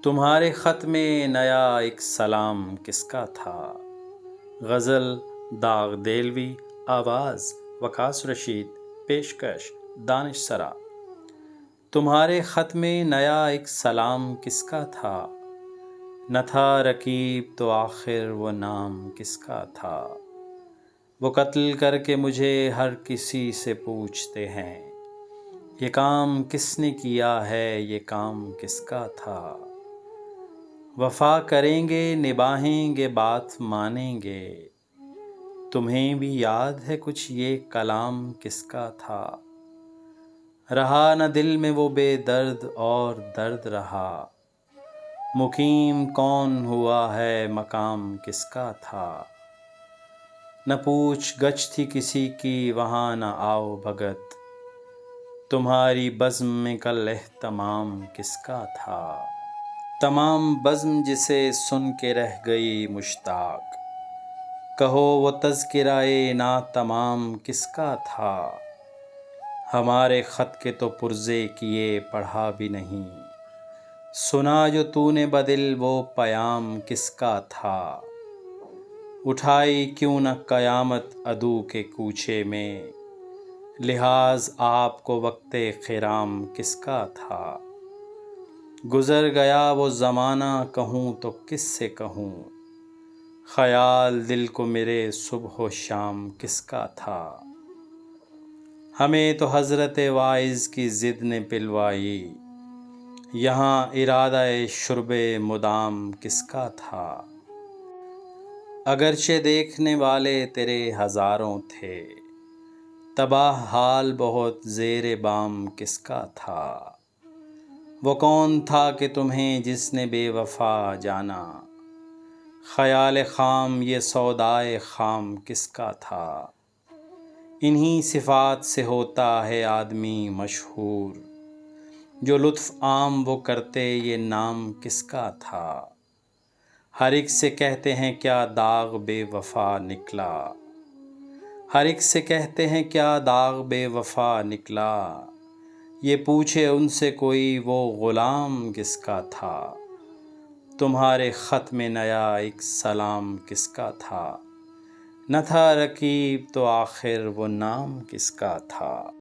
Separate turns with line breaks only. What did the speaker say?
تمہارے خط میں نیا ایک سلام کس کا تھا؟ غزل داغ دیلوی، آواز وقاص رشید، پیشکش دانش سرا۔ تمہارے خط میں نیا ایک سلام کس کا تھا؟ نہ تھا رقیب تو آخر وہ نام کس کا تھا؟ وہ قتل کر کے مجھے ہر کسی سے پوچھتے ہیں، یہ کام کس نے کیا ہے، یہ کام کس کا تھا؟ وفا کریں گے، نبھائیں گے، بات مانیں گے، تمہیں بھی یاد ہے کچھ یہ کلام کس کا تھا؟ رہا نہ دل میں وہ بے درد اور درد رہا، مقیم کون ہوا ہے، مقام کس کا تھا؟ نہ پوچھ گچھ تھی کسی کی وہاں نہ آؤ بھگت، تمہاری بزم میں کل اہتمام کس کا تھا؟ تمام بزم جسے سن کے رہ گئی مشتاق، کہو وہ تذکرۂ ناتمام کس کا تھا؟ ہمارے خط کے تو پرزے کیے پڑھا بھی نہیں، سنا جو تو نے بدل وہ پیام کس کا تھا؟ اٹھائی کیوں نہ قیامت عدو کے کوچے میں، لحاظ آپ کو وقت خرام کس کا تھا؟ گزر گیا وہ زمانہ کہوں تو کس سے کہوں، خیال دل کو میرے صبح و شام کس کا تھا؟ ہمیں تو حضرت واعظ کی ضد نے پلوائی، یہاں ارادہ شرب مدام کس کا تھا؟ اگرچہ دیکھنے والے تیرے ہزاروں تھے، تباہ حال بہت زیر بام کس کا تھا؟ وہ کون تھا کہ تمہیں جس نے بے وفا جانا، خیال خام یہ سودائے خام کس کا تھا؟ انہی صفات سے ہوتا ہے آدمی مشہور، جو لطف عام وہ کرتے یہ نام کس کا تھا؟ ہر ایک سے کہتے ہیں کیا داغ بے وفا نکلا، ہر ایک سے کہتے ہیں کیا داغ بے وفا نکلا، یہ پوچھے ان سے کوئی وہ غلام کس کا تھا؟ تمہارے خط میں نیا ایک سلام کس کا تھا؟ نہ تھا رقیب تو آخر وہ نام کس کا تھا؟